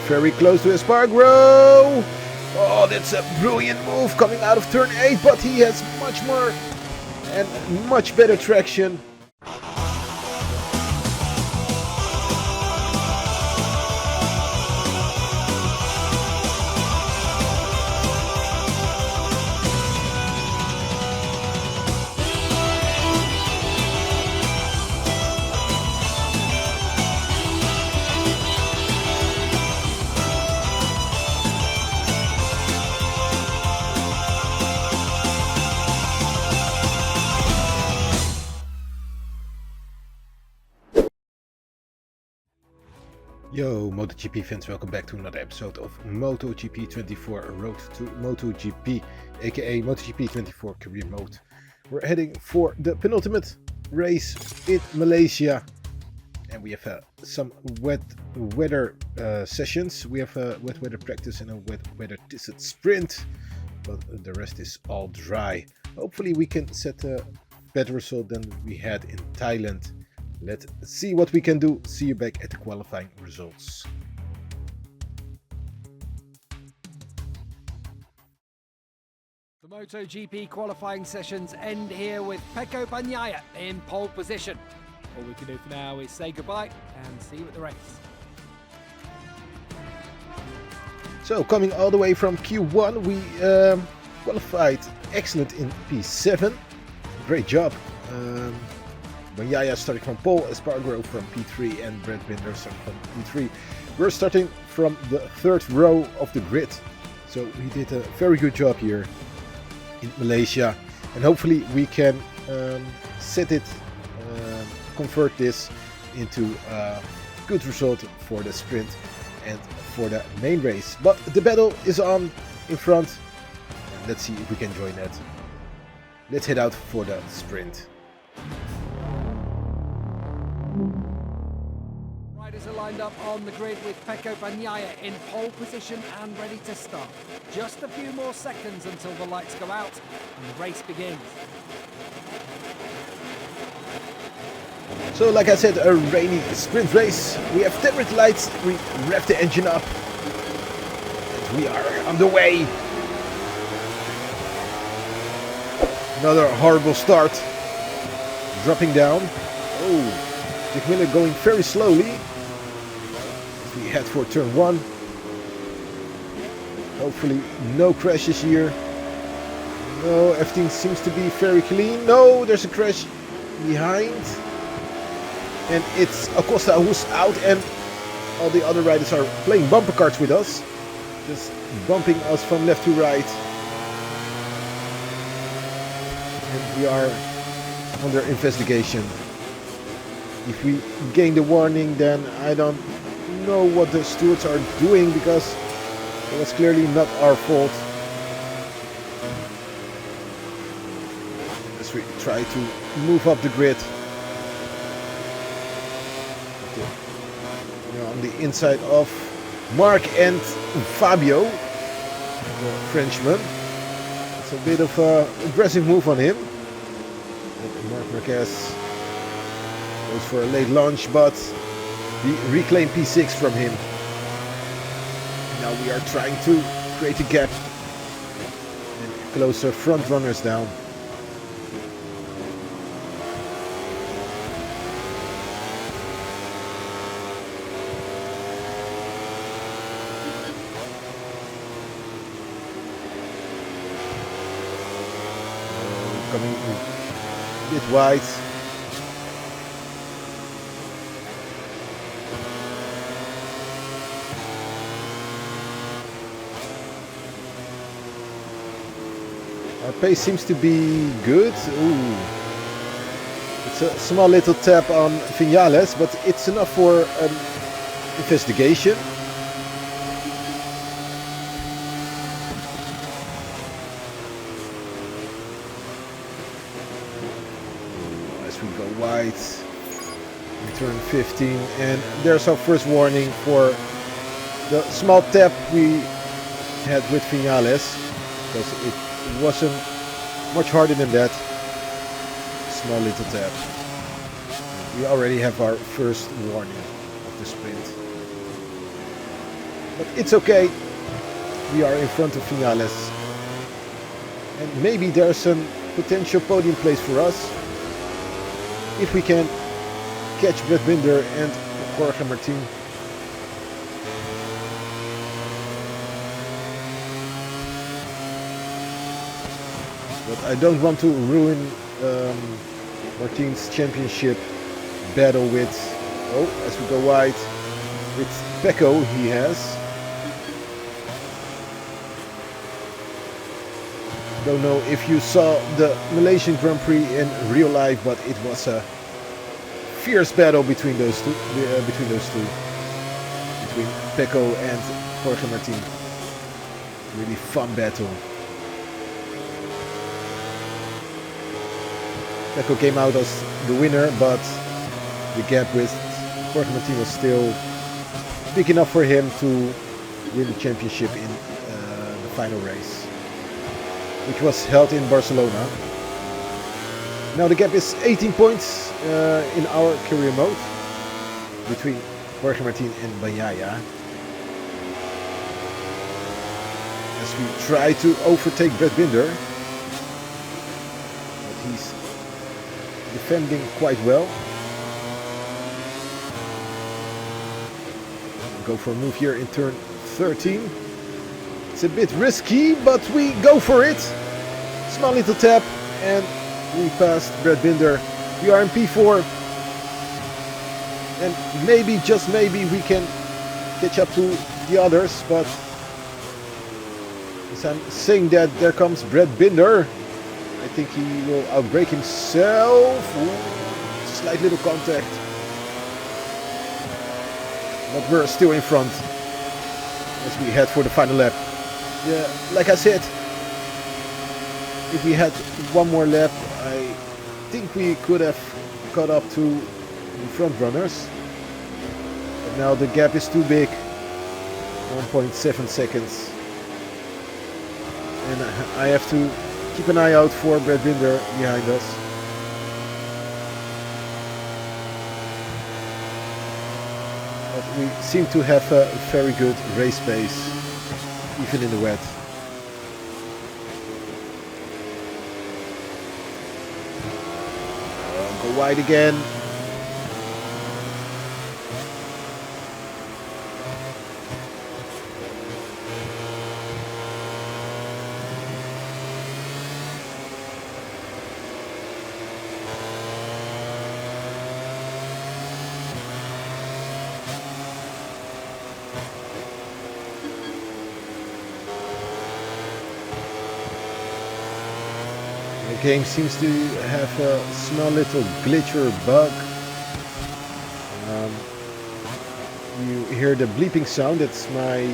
very close to Espargaro. Oh, that's a brilliant move coming out of turn 8, but he has much more and much better traction. Yo, MotoGP fans, welcome back to another episode of MotoGP 24 Road to MotoGP, aka MotoGP 24 Career Mode. We're heading for the penultimate race in Malaysia, and we have some wet weather sessions. We have a wet weather practice and a wet weather tested sprint, but the rest is all dry. Hopefully we can set a better result than we had in Thailand. Let's see what we can do. See you back at the qualifying results. The MotoGP qualifying sessions end here with Pecco Bagnaia in pole position. All we can do for now is say goodbye and see you at the race. So coming all the way from Q1, we qualified excellent in P7. Great job. Bagnaia starting from pole, Espargaro from P3 and Brad Binder starting from P3. We're starting from the third row of the grid. So we did a very good job here in Malaysia, and hopefully we can convert this into a good result for the sprint and for the main race. But the battle is on in front, and let's see if we can join that. Let's head out for the sprint. Riders are lined up on the grid with Pecco Bagnaia in pole position and ready to start. Just a few more seconds until the lights go out and the race begins. So like I said, a rainy sprint race. We have 10 red lights, we rev the engine up, and we are on the way. Another horrible start, dropping down. Oh, Dick Miller going very slowly. We head for turn 1. Hopefully no crashes here. No, everything seems to be very clean. No, there's a crash behind. And it's Acosta who's out, and all the other riders are playing bumper cars with us. Just bumping us from left to right. And we are under investigation. If we gain the warning, then I don't know what the stewards are doing, because it was clearly not our fault. As we try to move up the grid. On the inside of Mark and Fabio, the Frenchman. It's a bit of an aggressive move on him. And Marc Marquez goes for a late launch, but we reclaim P6 from him. Now we are trying to create a gap and close our front runners down. Coming a bit wide. Our pace seems to be good. Ooh. It's a small little tap on Viñales, but it's enough for an investigation. As we go wide in turn 15, and there's our first warning for the small tap we had with Viñales, because it wasn't much harder than that. Small little tap. We already have our first warning of the sprint. But it's okay. We are in front of Vinales. And maybe there's some potential podium place for us. If we can catch Brad Binder and Jorge Martin. But I don't want to ruin Martin's championship battle with, as we go wide, with Pecco he has. Don't know if you saw the Malaysian Grand Prix in real life, but it was a fierce battle between those two. Between Pecco and Jorge Martin. Really fun battle. Pecco came out as the winner, but the gap with Jorge Martin was still big enough for him to win the championship in the final race, which was held in Barcelona. Now the gap is 18 points in our career mode between Jorge Martin and Bagnaia. As we try to overtake Brad Binder, but he's defending quite well. Go for a move here in turn 13. It's a bit risky, but we go for it. Small little tap, and we passed Brad Binder. We are in P4. And maybe, just maybe, we can catch up to the others, but as I'm saying that, there comes Brad Binder. I think he will outbrake himself. Ooh, slight little contact. But we're still in front as we head for the final lap. Yeah, like I said, if we had one more lap, I think we could have caught up to the front runners. But now the gap is too big, 1.7 seconds. And I have to keep an eye out for Brad Binder behind us. But we seem to have a very good race pace, even in the wet. Go wide again. The game seems to have a small little glitch or bug. You hear the bleeping sound. It's my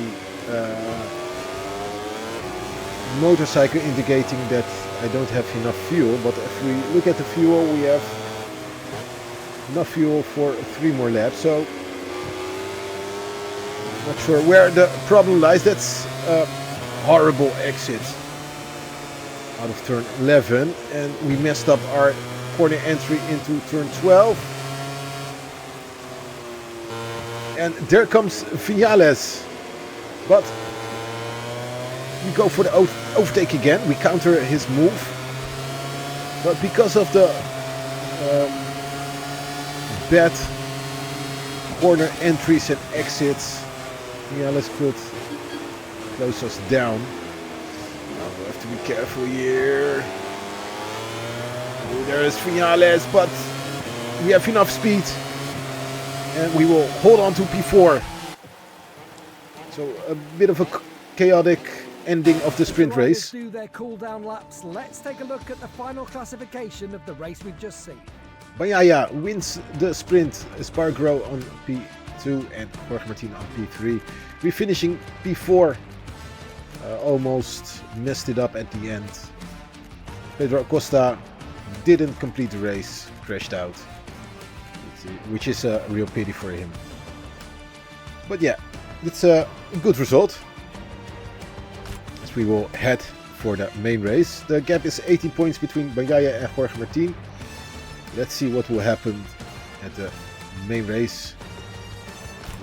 motorcycle indicating that I don't have enough fuel. But if we look at the fuel, we have enough fuel for 3 more laps. So not sure where the problem lies. That's a horrible exit out of turn 11, and we messed up our corner entry into turn 12. And there comes Vinales, but we go for the overtake again. We counter his move, but because of the bad corner entries and exits, Vinales could close us down. We have to be careful here. Oh, there is Vinales, but we have enough speed and we will hold on to P4. So a bit of a chaotic ending of the sprint race. Do their cool down laps. Let's take a look at the final classification of the race we've just seen. Bagnaia wins the sprint, Espargaro on P2 and Jorge Martin on P3. We're finishing P4. Almost messed it up at the end. Pedro Acosta didn't complete the race, crashed out, which is a real pity for him. But yeah, it's a good result. As we will head for the main race. The gap is 18 points between Bagnaia and Jorge Martin. Let's see what will happen at the main race,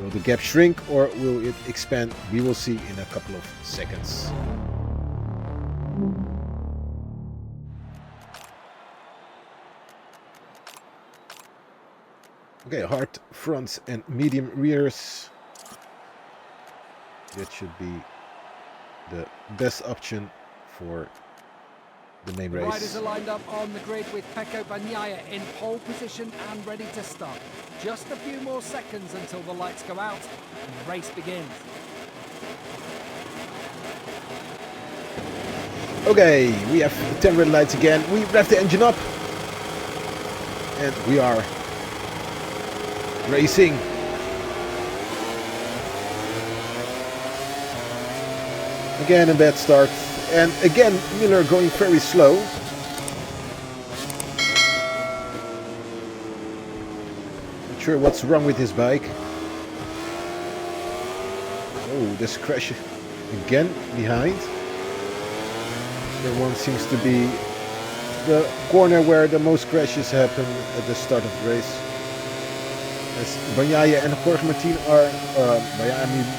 Will the gap shrink or will it expand? We will see in a couple of seconds. Okay, hard fronts and medium rears. That should be the best option for the main race. Riders are lined up on the grid with Pecco Bagnaia in pole position and ready to start. Just a few more seconds until the lights go out and the race begins. Okay, we have 10 red lights again. We rev the engine up. And we are racing. Again a bad start. And again Miller going very slow. Not sure what's wrong with his bike. Oh, there's a crash again behind. There one seems to be the corner where the most crashes happen at the start of the race. As Bagnaia and Jorge Martin are,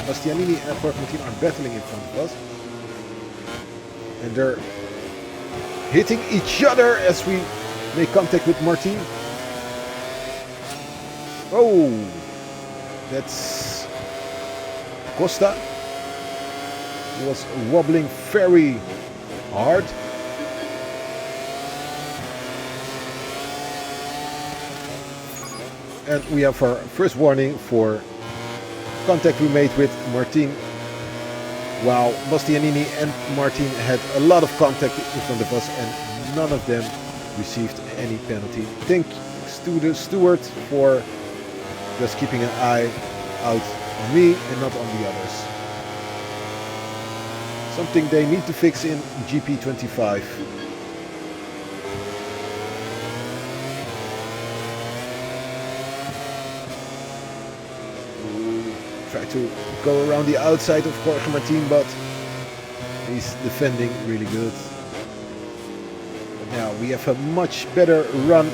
Bastianini and Jorge Martin are battling in front of us. And they're hitting each other as we make contact with Martin. Oh, that's Costa. He was wobbling very hard. And we have our first warning for contact we made with Martin, while Bastianini and Martin had a lot of contact in front of us and none of them received any penalty. Thanks to the steward for just keeping an eye out on me and not on the others. Something they need to fix in GP25. Try to go around the outside of Jorge Martin, but he's defending really good. But now we have a much better run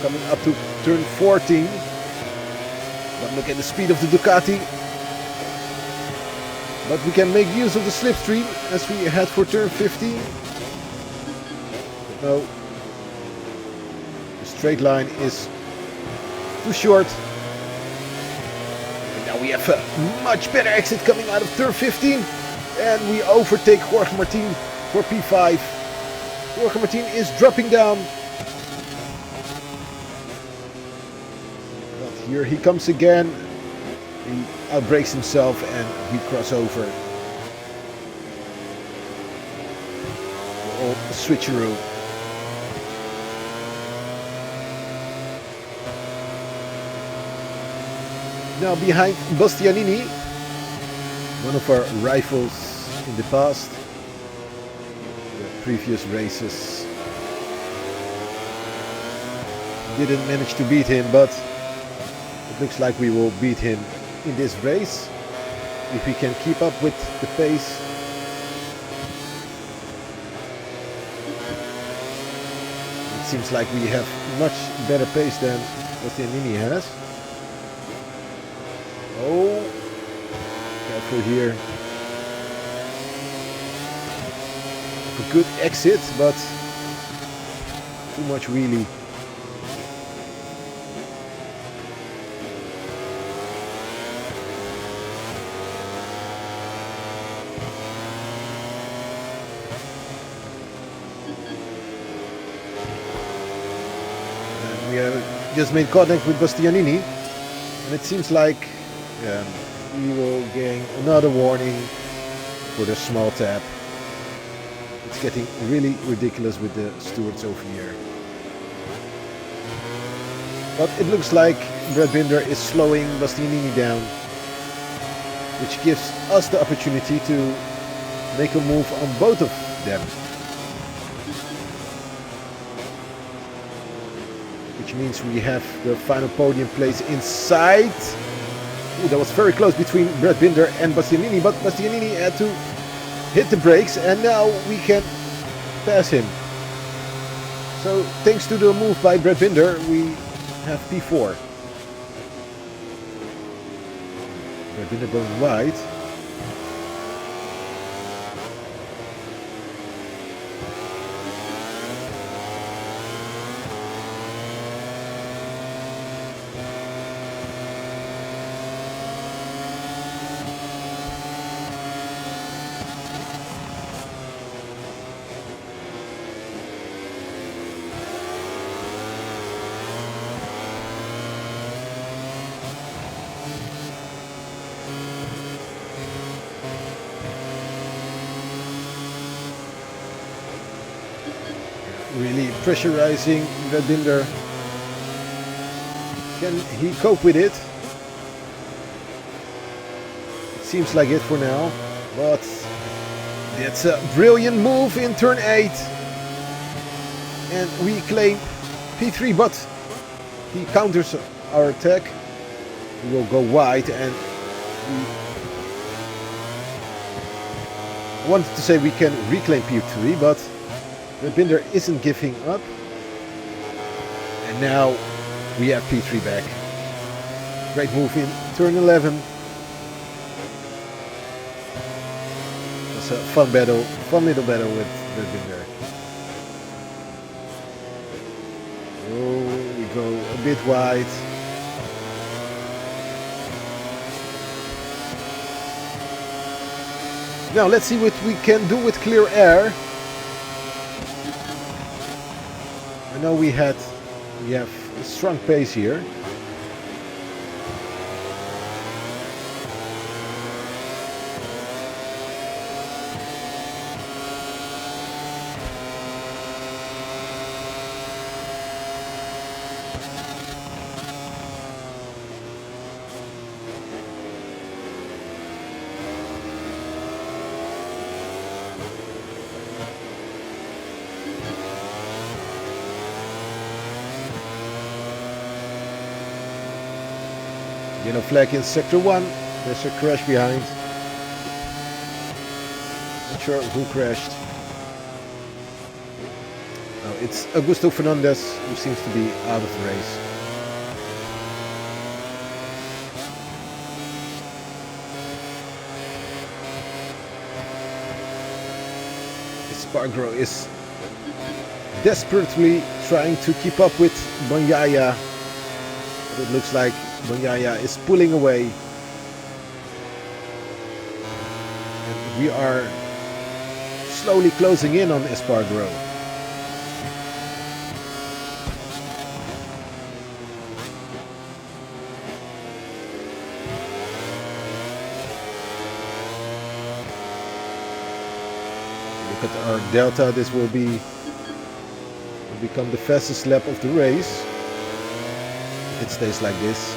coming up to turn 14. But look at the speed of the Ducati. But we can make use of the slipstream as we head for turn 15. But no, the straight line is too short. We have a much better exit coming out of turn 15 and we overtake Jorge Martin for P5. Jorge Martin is dropping down. But here he comes again. He outbrakes himself and we cross over. All switcheroo. Now behind Bastianini, one of our rivals in the past, the previous races. Didn't manage to beat him, but it looks like we will beat him in this race if we can keep up with the pace. It seems like we have much better pace than Bastianini has. Oh, careful here. A good exit, but too much wheelie. And we have just made contact with Bastianini, and it seems like we will gain another warning for the small tap. It's getting really ridiculous with the stewards over here. But it looks like Brad Binder is slowing Bastianini down, which gives us the opportunity to make a move on both of them. Which means we have the final podium place in sight. Ooh, that was very close between Brad Binder and Bastianini, but Bastianini had to hit the brakes and now we can pass him. So thanks to the move by Brad Binder, we have P4. Binder going wide. Really pressurizing the Binder. Can he cope with it? It seems like it for now, but it's a brilliant move in turn 8. And we claim P3, but he counters our attack. We will go wide, and I wanted to say we can reclaim P3, but the Binder isn't giving up. And now we have P3 back. Great move in turn 11. It was a fun battle, fun little battle with the Binder. Oh, we go a bit wide. Now let's see what we can do with clear air. I know we have a strong pace here. Yellow flag in sector 1. There's a crash behind. Not sure who crashed. Oh, it's Augusto Fernandez who seems to be out of the race. Espargaro is desperately trying to keep up with Bagnaia. But it looks like Bagnaia is pulling away. And we are slowly closing in on Espargaro. Look at our delta. This will become the fastest lap of the race. If it stays like this.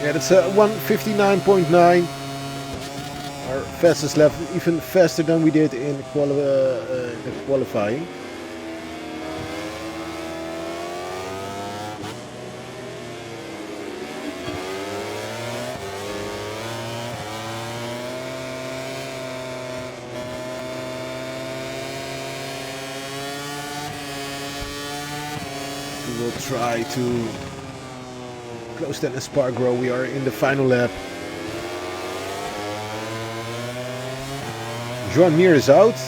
Yeah, that's 1:59.9. Our fastest lap, even faster than we did in qualifying. We will try to close that Espargaro. We are in the final lap. Joan Mir is out.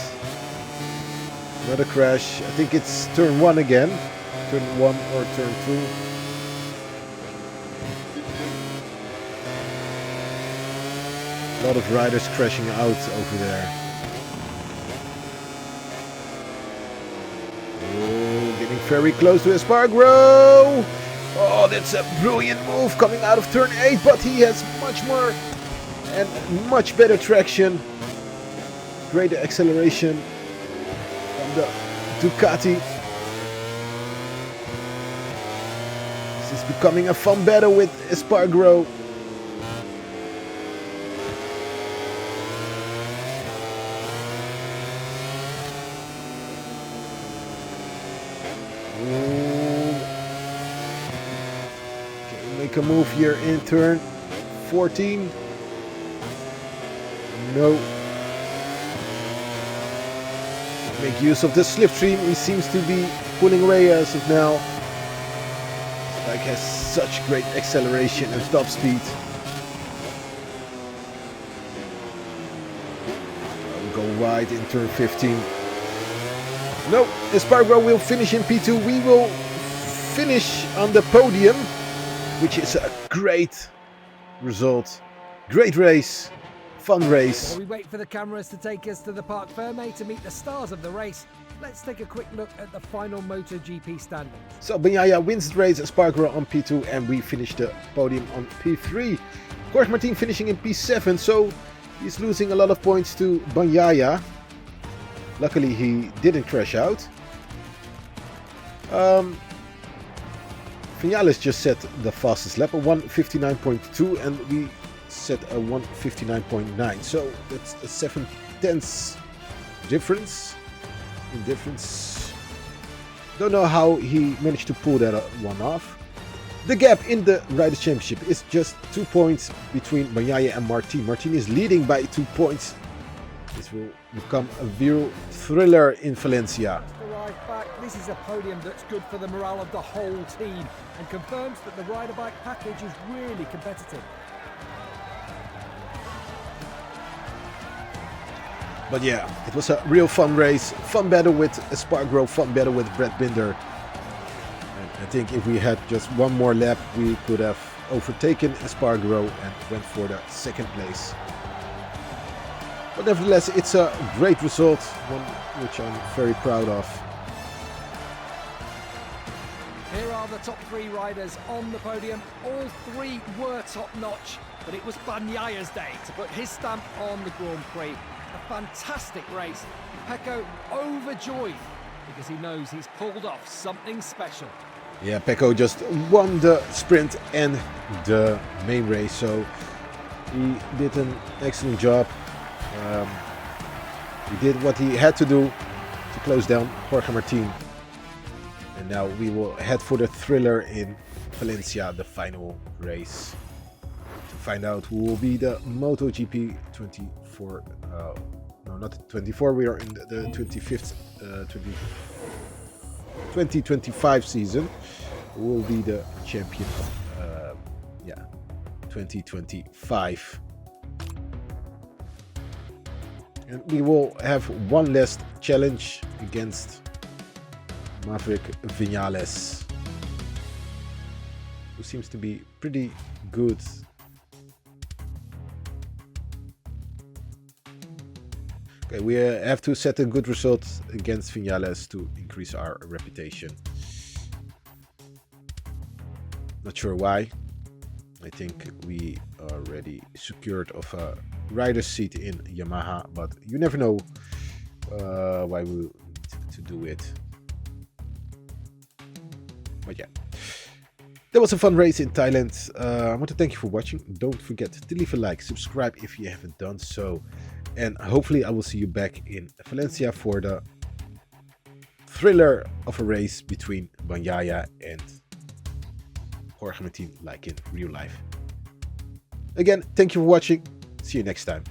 Another crash. I think it's turn 1 again. Turn 1 or turn 2. A lot of riders crashing out over there. Oh, getting very close to Espargaro. Oh, that's a brilliant move coming out of turn 8, but he has much more and much better traction. Greater acceleration the Ducati. This is becoming a fun battle with Espargaro. Okay, make a move here in turn 14. No. Make use of the slipstream. He seems to be pulling away as of now. This bike has such great acceleration and top speed. I'll go wide in turn 15. No, Espargaro will finish in P2. We will finish on the podium, which is a great result. Great race. Fun race. While we wait for the cameras to take us to the Parc Fermé to meet the stars of the race, let's take a quick look at the final MotoGP standings. So Bagnaia wins the race, Espargaro on P2, and we finish the podium on P3. Jorge Martin finishing in P7, so he's losing a lot of points to Bagnaia. Luckily he didn't crash out. Vinales just set the fastest lap, a 1:59.2, and we set a 1:59.9, so that's a 7/10 difference. Don't know how he managed to pull that one off. The gap in the Riders' Championship is just 2 points between Bagnaia and Martin. Martin is leading by 2 points. This will become a real thriller in Valencia. This is a podium that's good for the morale of the whole team and confirms that the rider bike package is really competitive. But yeah, it was a real fun race, fun battle with Espargaro, fun battle with Brad Binder. And I think if we had just one more lap, we could have overtaken Espargaro and went for the second place. But nevertheless, it's a great result, one which I'm very proud of. Here are the top 3 riders on the podium. All 3 were top-notch, but it was Bagnaia's day to put his stamp on the Grand Prix. A fantastic race. Pecco overjoyed because he knows he's pulled off something special. Yeah, Pecco just won the sprint and the main race, so he did an excellent job. He did what he had to do to close down Jorge Martin. And now we will head for the thriller in Valencia, the final race, to find out who will be the MotoGP 24. No, not 24. We are in the 25th, 2025 season. Who will be the champion of 2025? And we will have one last challenge against Maverick Vinales, who seems to be pretty good. Okay, we have to set a good result against Vinales to increase our reputation. Not sure why. I think we already secured of a rider's seat in Yamaha, but you never know why we need to do it. But yeah, that was a fun race in Thailand. I want to thank you for watching. Don't forget to leave a like, subscribe if you haven't done so, and hopefully I will see you back in Valencia for the thriller of a race between Bagnaia and Jorge Martin, like in real life. Again, thank you for watching. See you next time.